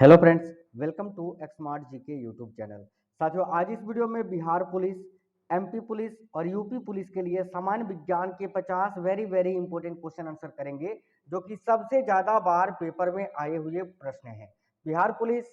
Hello friends, welcome to Xmart GK YouTube channel. साथियों, आज इस वीडियो में बिहार पुलिस, एमपी पुलिस और यूपी पुलिस के लिए सामान्य विज्ञान के 50 वेरी इंपॉर्टेंट क्वेश्चन आंसर करेंगे, जो कि सबसे ज्यादा बार पेपर में आए हुए प्रश्न हैं। बिहार पुलिस,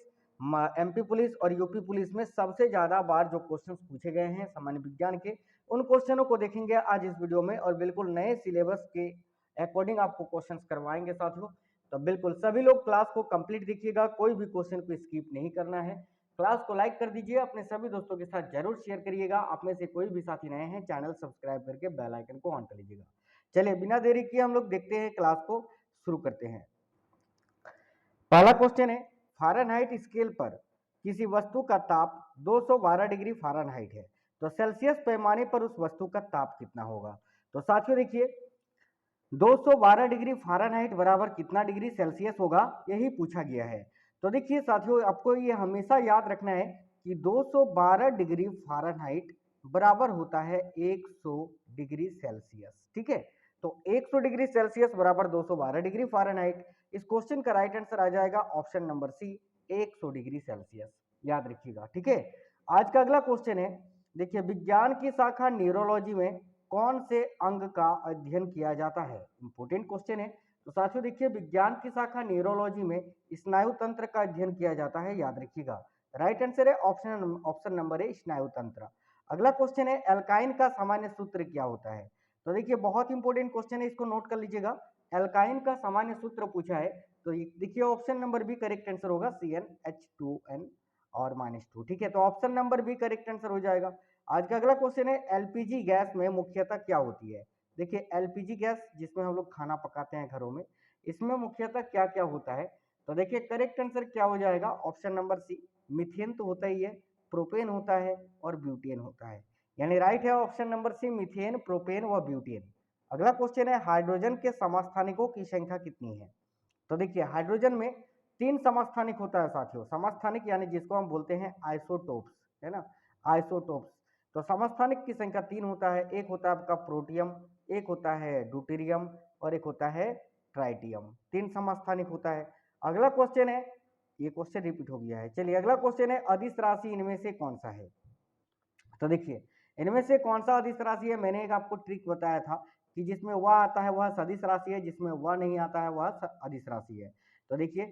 एमपी पुलिस और यूपी पुलिस में सबसे ज्यादा बार जो क्वेश्चन पूछे गए हैं सामान्य विज्ञान के, उन क्वेश्चनों को देखेंगे आज इस वीडियो में और बिल्कुल नए सिलेबस के अकॉर्डिंग आपको क्वेश्चन करवाएंगे साथियों। तो बिल्कुल सभी लोग क्लास को कंप्लीट देखिएगा, कोई भी क्वेश्चन को स्किप नहीं करना है। क्लास को लाइक कर दीजिए, अपने सभी दोस्तों के साथ जरूर शेयर करिएगा। आप में से कोई भी साथी नए हैं, चैनल सब्सक्राइब करके बेल आइकन को ऑन कर लीजिएगा। चलिए बिना देरी किए हम लोग देखते हैं, क्लास को शुरू करते हैं। पहला क्वेश्चन है, फ़ारेनहाइट स्केल पर किसी वस्तु का ताप 212 डिग्री फ़ारेनहाइट है, तो सेल्सियस पैमाने पर उस वस्तु का ताप कितना होगा। तो साथियों देखिए, 212 डिग्री फ़ारेनहाइट बराबर कितना डिग्री सेल्सियस होगा, यही पूछा गया है। तो देखिए साथियों, आपको ये हमेशा याद रखना है कि 212 डिग्री फ़ारेनहाइट बराबर होता है 100 डिग्री सेल्सियस। ठीक है, तो 100 डिग्री सेल्सियस बराबर 212 डिग्री फ़ारेनहाइट। इस क्वेश्चन का राइट आंसर आ जाएगा option number C, 100 degree Celsius. याद रखिएगा। ठीक है, आज का अगला क्वेश्चन है, देखिए विज्ञान की शाखा न्यूरोलॉजी में कौन से अंग का अध्ययन किया जाता है। इंपोर्टेंट क्वेश्चन है। तो साथियों देखिए, विज्ञान की शाखा न्यूरोलॉजी में स्नायु तंत्र का अध्ययन किया जाता है। याद रखिएगा, राइट आंसर है ऑप्शन नंबर है स्नायु तंत्र। अगला क्वेश्चन है, एल्काइन का सामान्य सूत्र क्या होता है। तो देखिए बहुत इंपॉर्टेंट क्वेश्चन है, इसको नोट कर लीजिएगा। एल्काइन का सामान्य सूत्र पूछा है, तो देखिए option number B correct answer होगा, CnH2n और -2। ठीक है, तो option number B correct answer हो जाएगा। आज का अगला क्वेश्चन है, एलपीजी गैस में मुख्यतः क्या होती है। देखिए एलपीजी गैस जिसमें हम लोग खाना पकाते हैं घरों में, इसमें मुख्यतः क्या क्या होता है। तो देखिए करेक्ट आंसर क्या हो जाएगा, ऑप्शन नंबर सी, मीथेन तो होता ही है, प्रोपेन होता है और ब्यूटेन होता है। यानी राइट है option number C, methane, propane व ब्यूटेन। अगला क्वेश्चन है, हाइड्रोजन के समस्थानिकों की संख्या कितनी है। तो देखिए हाइड्रोजन में 3 समस्थानिक होता है साथियों। समस्थानिक यानी जिसको हम बोलते हैं आइसोटोप्स, है ना, आइसोटोप्स। तो समस्थानिक की संख्या 3 होता है। एक होता है आपका प्रोटियम, एक होता है ड्यूटेरियम और एक होता है ट्राइटियम। 3 समस्थानिक होता है। अगला क्वेश्चन है, ये क्वेश्चन रिपीट हो गया है। चलिए अगला क्वेश्चन है, अदिश राशि इनमें से कौन सा है। तो देखिए इनमें से कौन सा अदिश राशि है। मैंने एक आपको ट्रिक बताया था कि जिसमें वह आता है वह सदिश राशि है, जिसमें वह नहीं आता है वह अदिश राशि है। तो देखिए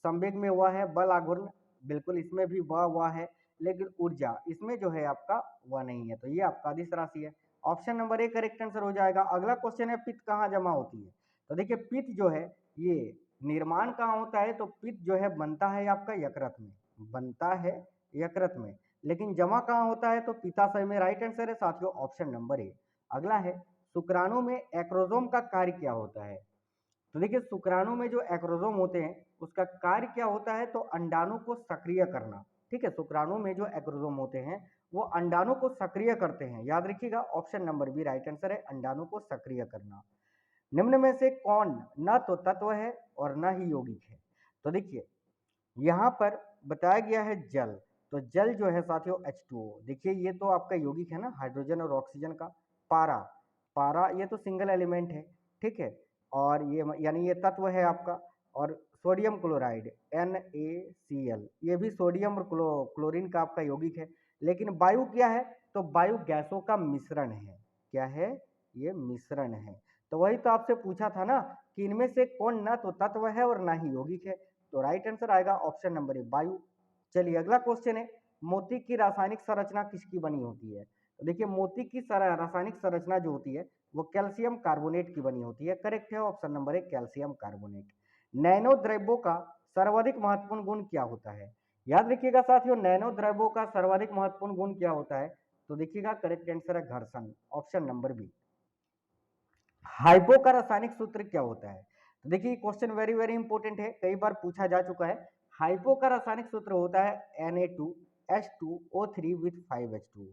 संवेग में वह है, बल आघूर्ण बिल्कुल इसमें भी वह है, लेकिन ऊर्जा इसमें जो है आपका वह नहीं है, तो ये आपका अदिश राशि है। Option number A correct answer हो जाएगा। अगला क्वेश्चन है, पित्त कहाँ जमा होती है। तो देखिए पित्त जो है ये निर्माण कहाँ होता है, तो पित्त जो है बनता है आपका यकृत में, बनता है यकृत में, लेकिन जमा कहाँ होता है, तो पित्ताशय में। राइट आंसर है साथियों ऑप्शन नंबर ए। अगला है, शुक्राणु में एक्रोसोम का कार्य क्या होता है। तो देखिए शुक्राणु में जो एक्रोसोम होते हैं उसका कार्य क्या होता है, तो अंडाणु को सक्रिय करना। ठीक है, शुक्राणु में जो एक्रोसोम होते हैं वो अंडाणु को सक्रिय करते हैं। याद रखिएगा option number B right answer है, अंडाणु को सक्रिय करना। निम्न में से कौन न तो तत्व है और न ही यौगिक है। तो देखिए यहाँ पर बताया गया है जल, तो जल जो है साथियों H2O। देखिए ये तो आपका यौगिक है ना, हाइड्रोजन और ऑक्सीजन का। पारा, पारा ये तो सिंगल एलिमेंट है। ठीक है, और ये यानी ये तत्व है आपका। और सोडियम क्लोराइड NaCl, ये भी सोडियम और क्लोरीन का आपका यौगिक है। लेकिन वायु क्या है, तो वायु गैसों का मिश्रण है। क्या है, ये मिश्रण है। तो वही तो आपसे पूछा था ना कि इनमें से कौन ना तो तत्व है और ना ही यौगिक है। तो राइट आंसर आएगा ऑप्शन नंबर ए, वायु। चलिए अगला क्वेश्चन है, मोती की रासायनिक संरचना किसकी बनी होती है। तो देखिए मोती की रासायनिक संरचना जो होती है वो कैल्शियम कार्बोनेट की बनी होती है। करेक्ट है option number A, calcium carbonate. Nano द्रव्यों का सर्वाधिक महत्वपूर्ण गुण क्या होता है। याद रखिएगा साथियों, नैनो द्रव्यों का सर्वाधिक महत्वपूर्ण गुण क्या होता है। तो देखिएगा करेक्ट आंसर है घर्षण, ऑप्शन नंबर बी। हाइपो का रासायनिक सूत्र क्या होता है। तो देखिए क्वेश्चन वेरी इंपॉर्टेंट है, कई बार पूछा जा चुका है। हाइपो का रासायनिक सूत्र होता है Na2H2O3 विथ 5H2।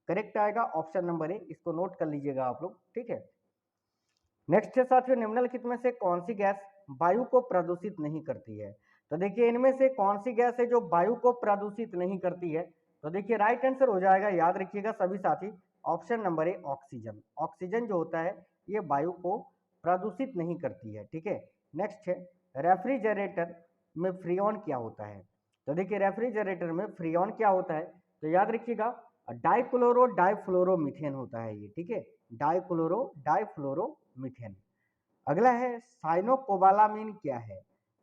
करेक्ट आएगा ऑप्शन नंबर ए, इसको नोट कर लीजिएगा आप लोग। ठीक है, नेक्स्ट है साथियों, निम्नलिखित में से कौन सी गैस वायु को प्रदूषित नहीं करती है। तो देखिए इनमें से कौन सी गैस है जो वायु को प्रदूषित नहीं करती है। तो देखिए राइट आंसर हो जाएगा, याद रखिएगा सभी साथी, option number A, oxygen. Oxygen जो होता है ये वायु को प्रदूषित नहीं करती है। ठीक है, नेक्स्ट है, रेफ्रिजरेटर में फ्रीऑन क्या होता है। तो देखिए रेफ्रिजरेटर में फ्रीऑन क्या होता है, तो याद रखिएगा डाइक्लोरो डाइफ्लोरोमीथेन होता है ये, ठीक है, डाइक्लोरो डाइफ्लोरोमीथेन। अगला है साइनोकोबालामिन क्या है,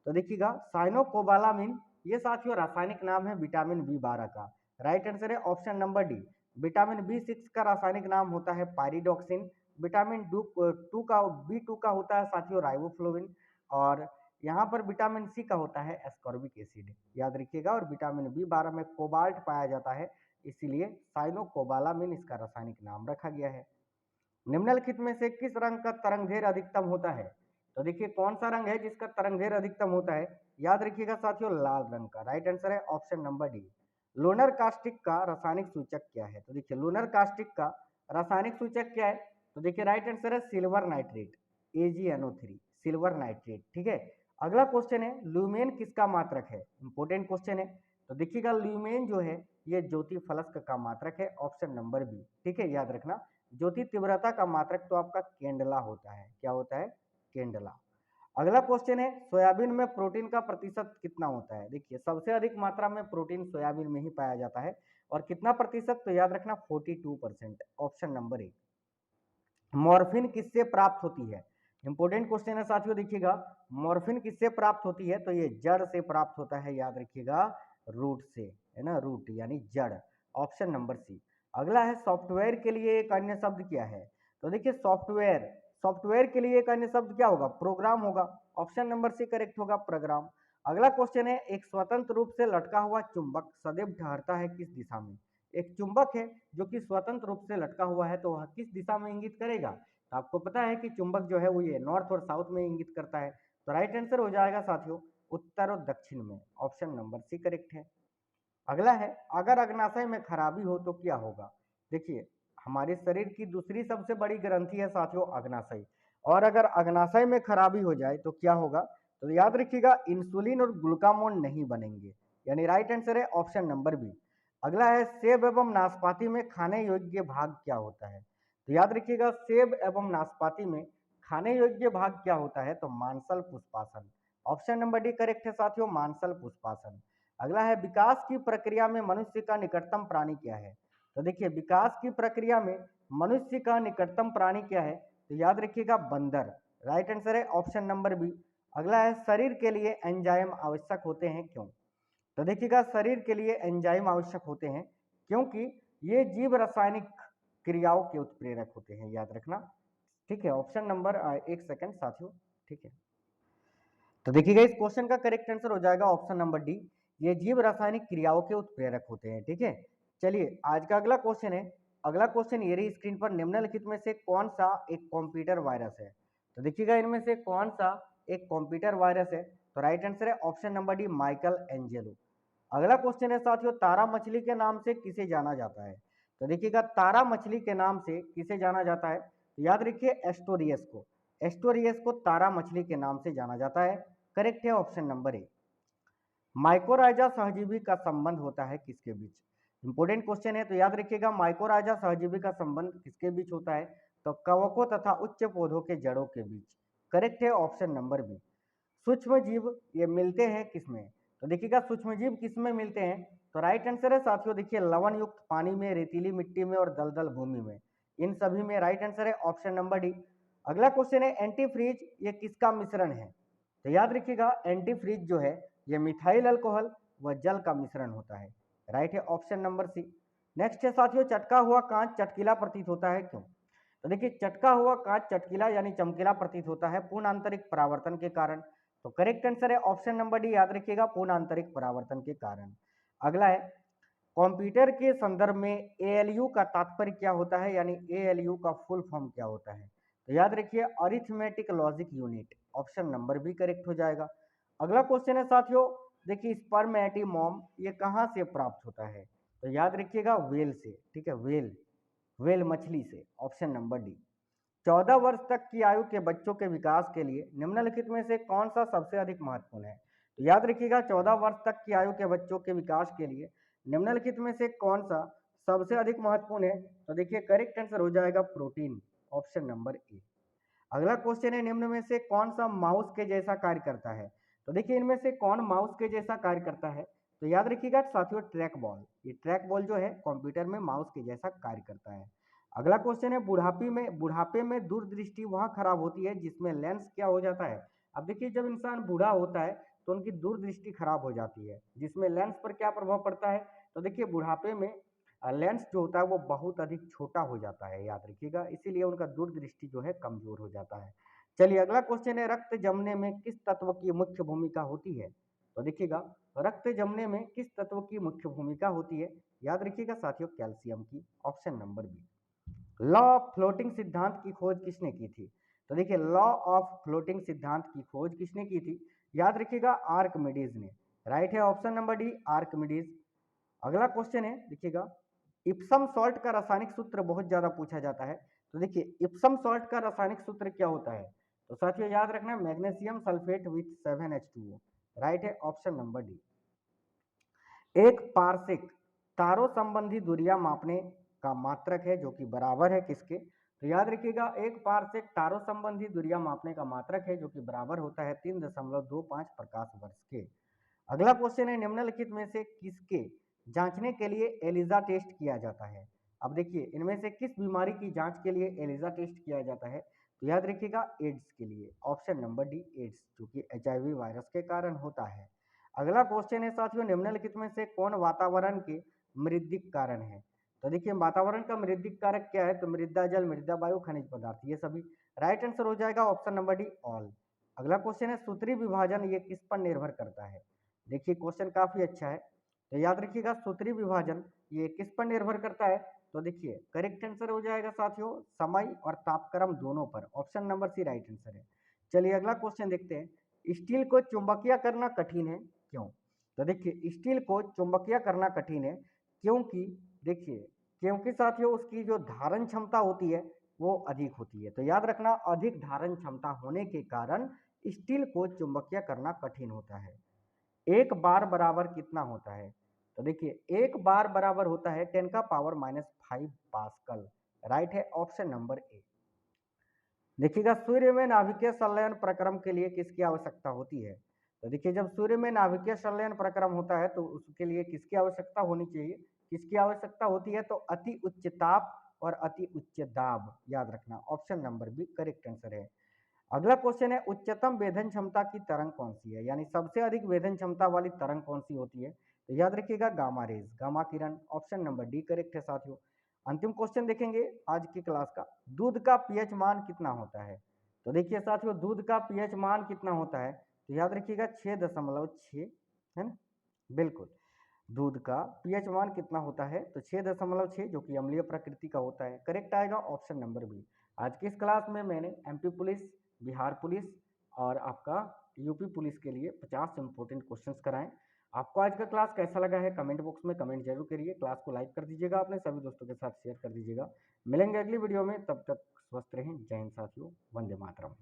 तो देखिएगा साइनोकोबालामिन ये साथियों रासायनिक नाम है विटामिन बी 12 का। राइट आंसर है option number D. Vitamin B 6 का रासायनिक नाम होता है पायरिडॉक्सिन। विटामिन बी टू का होता है साथियों राइबोफ्लोविन। और यहाँ पर विटामिन सी का होता है एस्कॉर्बिक एसिड, याद रखिएगा। और विटामिन बी 12 में कोबाल्ट पाया जाता है, इसीलिए साइनोकोबालामिन इसका रासायनिक नाम रखा गया है। निम्नलिखित में से किस रंग का तरंगदैर्घ्य अधिकतम होता है, तो देखिए कौन सा रंग है जिसका तरंगदैर्घ्य अधिकतम होता है, याद रखिएगा साथियों लाल रंग का। राइट आंसर है option number D. Lunar caustic का रासायनिक सूचक क्या है, तो देखिए लूनर कास्टिक का रासायनिक सूचक क्या है, तो देखिए राइट आंसर है silver nitrate, AgNO3, silver nitrate, ठीक है। अगला क्वेश्चन है ल्यूमेन किसका मात्रक है, इंपोर्टेंट क्वेश्चन है। तो देखिएगा ल्यूमेन जो है ये ज्योति फलक का मात्रक है, ऑप्शन नंबर बी, ठीक है, याद रखना। ज्योति तीव्रता का मात्रक तो आपका केंडला होता है, क्या होता है, केंडला। अगला क्वेश्चन है सोयाबीन में प्रोटीन का प्रतिशत कितना होता है, देखिए सबसे अधिक मात्रा में प्रोटीन सोयाबीन में ही पाया जाता है, और कितना प्रतिशत, तो याद रखना 42%, ऑप्शन नंबर ए। मॉर्फिन किससे प्राप्त होती है, इंपोर्टेंट क्वेश्चन है साथियों, देखिएगा मॉर्फिन किससे प्राप्त होती है, तो ये जड़ से प्राप्त होता है, याद रखिएगा रूट से, है ना, रूट यानी जड़, ऑप्शन नंबर सी। अगला है सॉफ्टवेयर के लिए एक अन्य शब्द क्या है, तो देखिए सॉफ्टवेयर, सॉफ्टवेयर के लिए एक अन्य शब्द क्या होगा, प्रोग्राम होगा, ऑप्शन नंबर सी करेक्ट होगा, प्रोग्राम। अगला क्वेश्चन है एक स्वतंत्र रूप से लटका हुआ चुंबक सदैव ठहरता है किस दिशा में, एक चुंबक है जो कि स्वतंत्र रूप से लटका हुआ है तो वह किस दिशा में इंगित करेगा, तो आपको पता है कि चुंबक जो है वो ये नॉर्थ और साउथ में इंगित करता है, तो राइट आंसर हो जाएगा साथियों उत्तर और दक्षिण में, ऑप्शन नंबर सी करेक्ट है। अगला है अगर अग्नाशय में खराबी हो तो क्या होगा, देखिए हमारे शरीर की दूसरी सबसे बड़ी ग्रंथि है साथियों अग्नाशय, और अगर अग्नाशय में खराबी हो जाए तो क्या होगा, तो याद रखिएगा इंसुलिन और ग्लूकामोन नहीं बनेंगे, यानी राइट आंसर है ऑप्शन नंबर बी। अगला है सेब एवं नाशपाती में खाने योग्य भाग क्या होता है, तो याद रखिएगा सेब एवं नाशपाती में खाने योग्य भाग क्या होता है, तो मांसल पुष्पासन, ऑप्शन नंबर डी करेक्ट है साथियों, मांसल पुष्पासन। अगला है विकास की प्रक्रिया में मनुष्य का निकटतम प्राणी क्या है, तो देखिए विकास की प्रक्रिया में मनुष्य का निकटतम प्राणी क्या है, तो याद रखिएगा बंदर, राइट आंसर है ऑप्शन नंबर बी। अगला है शरीर के लिए एंजाइम आवश्यक होते हैं क्यों, तो देखिएगा शरीर के लिए एंजाइम आवश्यक होते हैं क्योंकि ये जीव रासायनिक क्रियाओं के उत्प्रेरक होते हैं, याद रखना, ठीक है, ऑप्शन नंबर एक सेकंड साथियों, ठीक है। तो देखिएगा इस क्वेश्चन का करेक्ट आंसर हो जाएगा ऑप्शन नंबर डी, ये जीव रासायनिक क्रियाओं के उत्प्रेरक होते हैं, ठीक है। चलिए आज का अगला क्वेश्चन है, अगला क्वेश्चन ये रही स्क्रीन पर, निम्नलिखित में से कौन सा एक कंप्यूटर वायरस है, तो देखिएगा इनमें से कौन सा एक कंप्यूटर वायरस है, तो राइट आंसर है option number D Michael Angelo. अगला क्वेश्चन है साथियों तारा मछली के नाम से किसे जाना जाता है, तो देखिएगा तारा मछली के नाम से किसे जाना जाता है, तो याद रखिए एस्टोरियस को, एस्टोरियस को तारा मछली के नाम से जाना जाता है, करेक्ट है ऑप्शन नंबर ए। माइकोराइजा सहजीवी का संबंध होता है किसके बीच, इंपोर्टेंट क्वेश्चन है, तो याद रखिएगा माइकोराइजा सहजीवी का संबंध किसके बीच होता है, तो कवकों तथा उच्च पौधों के जड़ों के बीच, करेक्ट है ऑप्शन नंबर बी। सूक्ष्म जीव ये मिलते हैं किसमें, तो देखिएगा सूक्ष्म जीव किसमें मिलते हैं, तो राइट आंसर है साथियों देखिए लवण युक्त पानी में, रेतीली मिट्टी में और दलदल भूमि में, इन सभी में, राइट आंसर है ऑप्शन नंबर डी। अगला क्वेश्चन है एंटीफ्रीज ये किसका मिश्रण है, तो याद रखिएगा एंटीफ्रीज जो है ये मिथाइल अल्कोहल व जल का मिश्रण होता है, राइट है ऑप्शन नंबर सी। नेक्स्ट है साथियों चटका हुआ कांच चटकीला प्रतीत होता है क्यों, तो देखिए चटका हुआ कांच चटकीला यानी चमकीला प्रतीत होता है पूर्ण आंतरिक परावर्तन के कारण, तो करेक्ट आंसर है ऑप्शन नंबर डी, याद रखिएगा पूर्ण आंतरिक परावर्तन के कारण। अगला है कंप्यूटर के संदर्भ में एएलयू का तात्पर्य क्या होता है, यानी एएलयू का फुल फॉर्म क्या होता है, तो याद रखिए arithmetic logic unit, option number B correct हो जाएगा। अगला क्वेश्चन है साथियों देखिए स्पर्मेटिमोम ये कहाँ से प्राप्त होता है, तो याद रखिएगा वेल से, ठीक है, वेल, वेल मछली से, ऑप्शन नंबर डी। 14 वर्ष तक की आयु के बच्चों के विकास के लिए निम्नलिखित में से कौन सा सबसे अधिक महत्वपूर्ण है, तो याद रखिएगा 14 वर्ष तक की आयु के बच्चों के विकास के लिए निम्नलिखित में से कौन सा सबसे अधिक महत्वपूर्ण है, तो देखिए करेक्ट आंसर हो जाएगा प्रोटीन, ऑप्शन नंबर ए। अगला क्वेश्चन है निम्न में से कौन सा माउस के जैसा कार्य करता है, तो देखिए इनमें से कौन माउस के जैसा कार्य करता है, तो याद रखिएगा साथियों ट्रैक बॉल, ये ट्रैक बॉल जो है कंप्यूटर में माउस के जैसा कार्य करता है। अगला क्वेश्चन है बुढ़ापे में दूरदृष्टि वहां खराब होती है जिसमें लेंस क्या हो जाता है। अब देखिए जब इंसान बूढ़ा होता है तो उनकी दूरदृष्टि खराब हो जाती है, जिसमें लेंस पर क्या प्रभाव पड़ता है। तो देखिए बुढ़ापे में लेंस जो होता है वो बहुत अधिक छोटा हो जाता है, याद रखिएगा, इसीलिए उनका दूरदृष्टि जो है कमजोर हो जाता है। चलिए अगला क्वेश्चन है रक्त जमने में किस तत्व की मुख्य भूमिका होती है। तो देखिएगा रक्त जमने में किस तत्व की मुख्य भूमिका होती है। याद रखिएगा साथियों कैल्शियम की, option number B. Law of floating सिद्धांत की खोज किसने की थी। तो देखिए लॉ ऑफ फ्लोटिंग सिद्धांत की खोज किसने की थी। याद रखिएगा आर्कमिडीज ने। राइट है ऑप्शन नंबर डी आर्कमिडीज। अगला क्वेश्चन है देखिएगा इप्सम सॉल्ट का रासायनिक सूत्र बहुत ज्यादा पूछा जाता है। तो देखिए इप्सम सॉल्ट का रासायनिक सूत्र क्या होता है। तो साथियों याद रखना magnesium sulphate with 7H2O। Right है ऑप्शन नंबर डी। एक पारसिक तारों संबंधी दूरियां मापने का मात्रक है जो कि बराबर है किसके। तो याद रखिएगा एक पारसिक तारों संबंधी दूरियां मापने का मात्रक है जो कि बराबर होता है 3.25 प्रकाश वर्ष के। अगला क्वेश्चन है निम्नलिखित में से किसके जांचने के लिए एलिजा टेस्ट किया जाता है। अब देखिए इनमें से किस बीमारी की जांच के लिए एलिजा टेस्ट किया जाता है। तो याद रखिएगा एड्स के लिए, ऑप्शन नंबर डी एड्स, जो कि HIV वायरस के कारण होता है। अगला क्वेश्चन है साथियों निम्नलिखित में से कौन वातावरण के मृद्दिक कारण है। तो देखिए वातावरण का मृद्दिक कारक क्या है। तो मृदा जल, मृदा वायु, खनिज पदार्थ, ये सभी। राइट आंसर हो जाएगा ऑप्शन नंबर डी ऑल। अगला क्वेश्चन है सूत्री विभाजन ये किस पर निर्भर करता है। देखिए क्वेश्चन काफी अच्छा है। तो याद रखिएगा सूत्री विभाजन ये किस पर निर्भर करता है। तो देखिए करेक्ट आंसर हो जाएगा साथियों समय और तापक्रम दोनों पर, option number C right answer है। चलिए अगला क्वेश्चन देखते हैं स्टील को चुंबकीय करना कठिन है क्यों। तो देखिए स्टील को चुंबकीय करना कठिन है क्योंकि देखिए क्योंकि साथियों उसकी जो धारण क्षमता होती है वो अधिक होती है। तो याद रखना अधिक धारण क्षमता होने के कारण स्टील को चुंबकीय करना कठिन होता है। एक बार बराबर कितना होता है। तो देखिए एक बार बराबर होता है 10⁻⁵ पास्कल। राइट है ऑप्शन नंबर ए। देखिएगा सूर्य में नाभिकीय संलयन प्रक्रम के लिए किसकी आवश्यकता होती है। तो देखिए जब सूर्य में नाभिकीय संलयन प्रक्रम होता है तो उसके लिए किसकी आवश्यकता होनी चाहिए, किसकी आवश्यकता होती है। तो अति उच्च ताप और अति उच्च दाब, याद रखना option number B correct answer है। अगला क्वेश्चन है उच्चतम वेधन क्षमता की तरंग कौन सी है, यानी सबसे अधिक वेधन क्षमता वाली तरंग कौन सी होती है। तो याद रखिएगा गामा रेज, गामा किरण, ऑप्शन नंबर डी करेक्ट है साथियों। अंतिम क्वेश्चन देखेंगे आज की क्लास का, दूध का पीएच मान कितना होता है। तो देखिए साथियों दूध का पीएच मान कितना होता है। तो याद रखिएगा 6.6 है ना, बिल्कुल। दूध का पीएच मान कितना होता है। तो 6.6 जो कि अम्लीय प्रकृति का होता है, करेक्ट आएगा ऑप्शन नंबर बी। आज की इस क्लास में मैंने एमपी पुलिस, बिहार पुलिस और आपका यूपी पुलिस के लिए 50 इंपॉर्टेंट क्वेश्चंस कराएं। आपको आज का क्लास कैसा लगा है कमेंट बॉक्स में कमेंट जरूर करिए। क्लास को लाइक कर दीजिएगा, अपने सभी दोस्तों के साथ शेयर कर दीजिएगा। मिलेंगे अगली वीडियो में, तब तक स्वस्थ रहें। जय हिंद साथियों, वंदे मातरम।